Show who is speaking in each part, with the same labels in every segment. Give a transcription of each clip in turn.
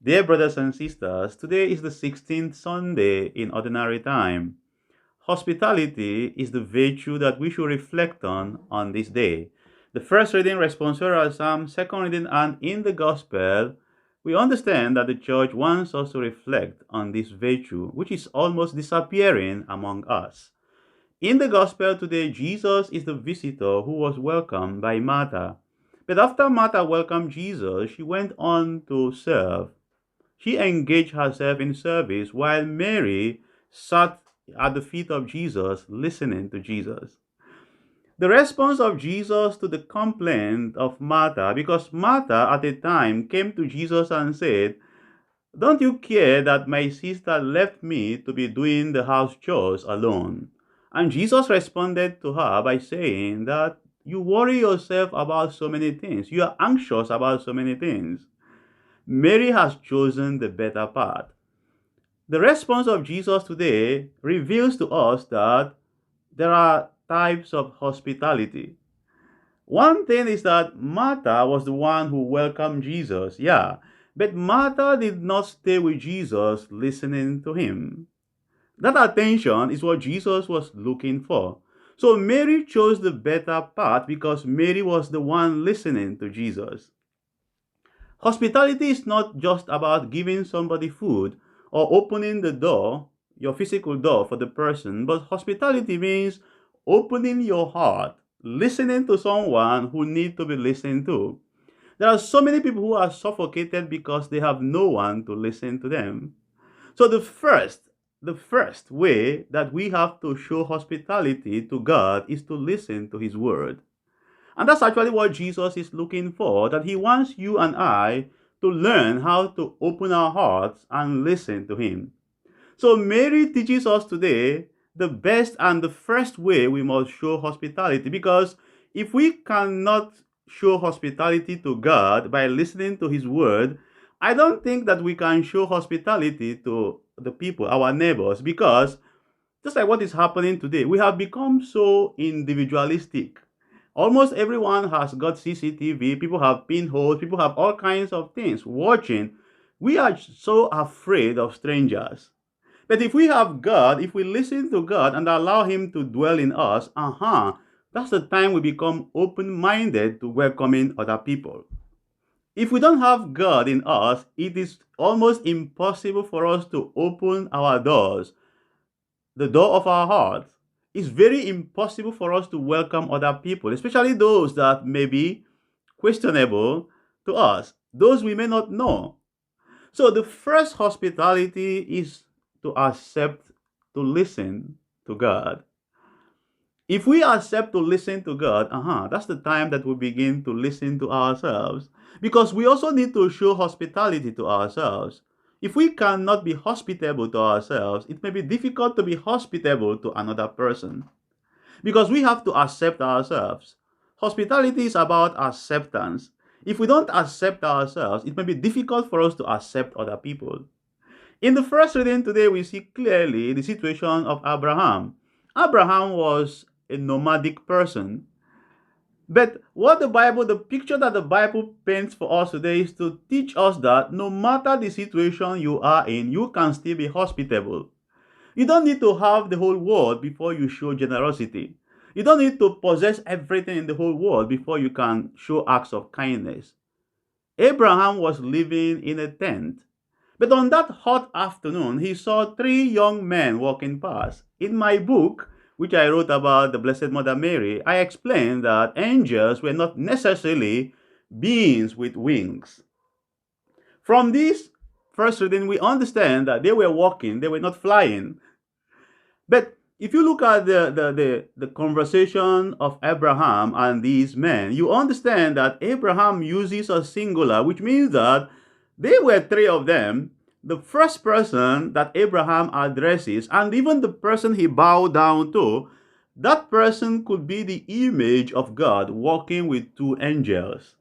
Speaker 1: Dear brothers and sisters, today is the 16th Sunday in Ordinary Time. Hospitality is the virtue that we should reflect on this day. The first reading responsorial psalm, second reading, and in the gospel, we understand that the church wants us to reflect on this virtue, which is almost disappearing among us. In the gospel today, Jesus is the visitor who was welcomed by Martha. But after Martha welcomed Jesus, she went on to serve. She engaged herself in service while Mary sat at the feet of Jesus listening to Jesus. The response of Jesus to the complaint of Martha, because Martha at the time came to Jesus and said, "Don't you care that my sister left me to be doing the house chores alone?" And Jesus responded to her by saying that you worry yourself about so many things. You are anxious about so many things. Mary has chosen the better path. The response of Jesus today reveals to us that there are types of hospitality. One thing is that Martha was the one who welcomed Jesus, yeah, but Martha did not stay with Jesus listening to him. That attention is what Jesus was looking for. So Mary chose the better path because Mary was the one listening to Jesus. Hospitality is not just about giving somebody food or opening the door, your physical door for the person, but hospitality means opening your heart, listening to someone who needs to be listened to. There are so many people who are suffocated because they have no one to listen to them. So the first way that we have to show hospitality to God is to listen to his word. And that's actually what Jesus is looking for, that he wants you and I to learn how to open our hearts and listen to him. So Mary teaches us today the best and the first way we must show hospitality, because if we cannot show hospitality to God by listening to his word, I don't think that we can show hospitality to the people, our neighbors, because just like what is happening today, we have become so individualistic. Almost everyone has got CCTV, people have pinholes, people have all kinds of things watching. We are so afraid of strangers. But if we have God, if we listen to God and allow him to dwell in us, that's the time we become open-minded to welcoming other people. If we don't have God in us, it is almost impossible for us to open our doors, the door of our hearts. It's very impossible for us to welcome other people, especially those that may be questionable to us, those we may not know. So the first hospitality is to accept to listen to God. If we accept to listen to God, that's the time that we begin to listen to ourselves. Because we also need to show hospitality to ourselves. If we cannot be hospitable to ourselves, it may be difficult to be hospitable to another person. Because we have to accept ourselves. Hospitality is about acceptance. If we don't accept ourselves, it may be difficult for us to accept other people. In the first reading today, we see clearly the situation of Abraham. Abraham was a nomadic person. But the picture that the Bible paints for us today is to teach us that no matter the situation you are in, you can still be hospitable. You don't need to have the whole world before you show generosity. You don't need to possess everything in the whole world before you can show acts of kindness. Abraham was living in a tent. But on that hot afternoon, he saw three young men walking past. In my book, which I wrote about the Blessed Mother Mary, I explained that angels were not necessarily beings with wings. From this first reading, we understand that they were walking, they were not flying. But if you look at the conversation of Abraham and these men, you understand that Abraham uses a singular, which means that there were three of them. The first person that Abraham addresses, and even the person he bowed down to, that person could be the image of God walking with two angels.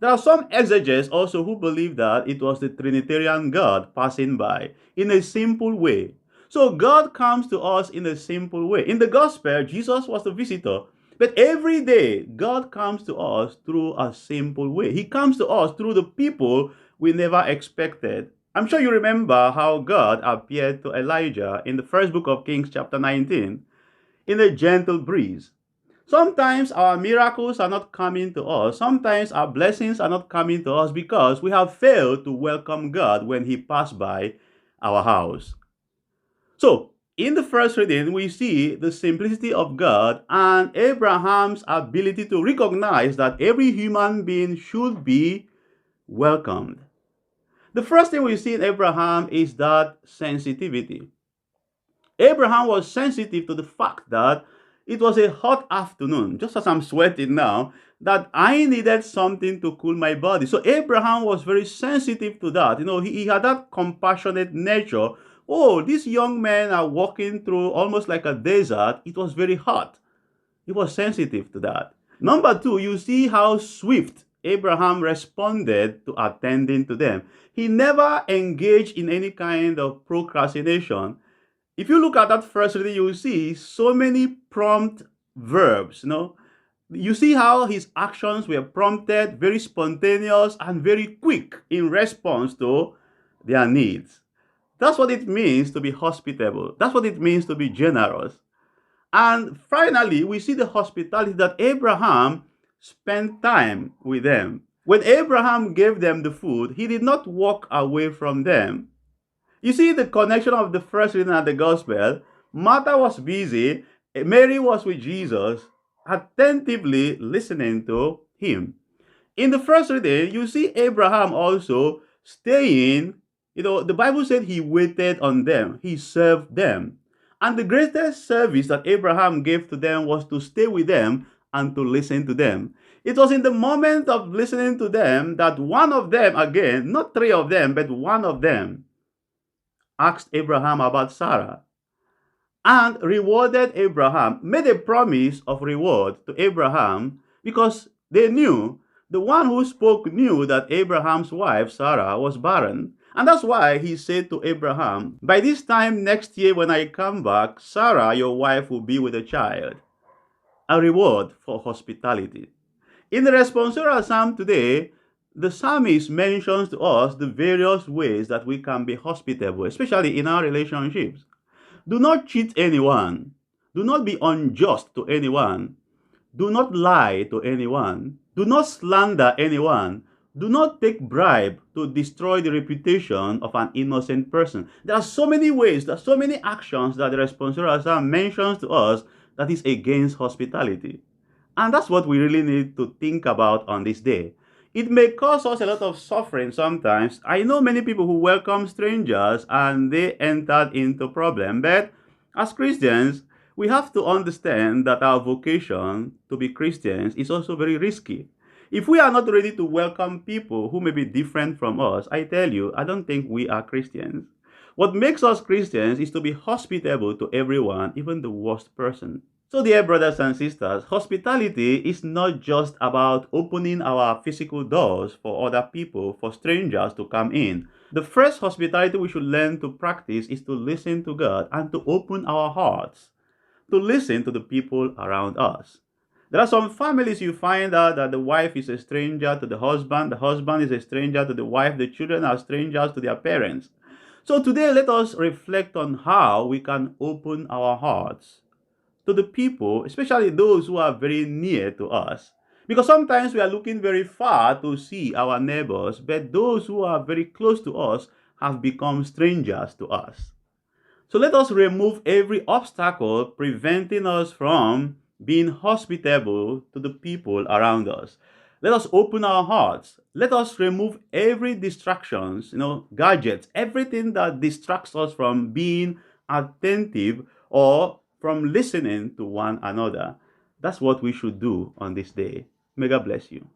Speaker 1: There are some exegetes also who believe that it was the Trinitarian God passing by in a simple way. So God comes to us in a simple way. In the gospel, Jesus was the visitor. But every day, God comes to us through a simple way. He comes to us through the people we never expected. I'm sure you remember how God appeared to Elijah in the first book of Kings, chapter 19, in a gentle breeze. Sometimes our miracles are not coming to us. Sometimes our blessings are not coming to us because we have failed to welcome God when He passed by our house. So, in the first reading, we see the simplicity of God and Abraham's ability to recognize that every human being should be welcomed. The first thing we see in Abraham is that sensitivity. Abraham was sensitive to the fact that it was a hot afternoon, just as I'm sweating now, that I needed something to cool my body. So Abraham was very sensitive to that. He had that compassionate nature. Oh, these young men are walking through almost like a desert. It was very hot. He was sensitive to that. Number two, you see how swift Abraham responded to attending to them. He never engaged in any kind of procrastination. If you look at that first reading, you will see so many prompt verbs. You see how his actions were prompted, very spontaneous and very quick in response to their needs. That's what it means to be hospitable. That's what it means to be generous. And finally, we see the hospitality that Abraham spent time with them. When Abraham gave them the food, he did not walk away from them. You see the connection of the first reading and the gospel. Martha was busy. Mary was with Jesus, attentively listening to him. In the first reading, you see Abraham also staying. The Bible said he waited on them. He served them. And the greatest service that Abraham gave to them was to stay with them and to listen to them. It was in the moment of listening to them that one of them, again, not three of them, but one of them, asked Abraham about Sarah and rewarded Abraham, made a promise of reward to Abraham because they knew, the one who spoke knew that Abraham's wife, Sarah, was barren. And that's why he said to Abraham, by this time next year when I come back, Sarah, your wife, will be with a child. A reward for hospitality. In the responsorial psalm today, the psalmist mentions to us the various ways that we can be hospitable, especially in our relationships. Do not cheat anyone. Do not be unjust to anyone. Do not lie to anyone. Do not slander anyone. Do not take bribe to destroy the reputation of an innocent person. There are so many ways, there are so many actions that the responsorial psalm mentions to us that is against hospitality. And that's what we really need to think about on this day. It may cause us a lot of suffering sometimes. I know many people who welcome strangers and they entered into problem. But as Christians, we have to understand that our vocation to be Christians is also very risky. If we are not ready to welcome people who may be different from us, I tell you, I don't think we are Christians. What makes us Christians is to be hospitable to everyone, even the worst person. So, dear brothers and sisters, hospitality is not just about opening our physical doors for other people, for strangers to come in. The first hospitality we should learn to practice is to listen to God and to open our hearts, to listen to the people around us. There are some families you find out that the wife is a stranger to the husband is a stranger to the wife, the children are strangers to their parents. So today, let us reflect on how we can open our hearts to the people, especially those who are very near to us. Because sometimes we are looking very far to see our neighbors, but those who are very close to us have become strangers to us. So let us remove every obstacle preventing us from being hospitable to the people around us. Let us open our hearts. Let us remove every distractions, gadgets, everything that distracts us from being attentive or from listening to one another. That's what we should do on this day. May God bless you.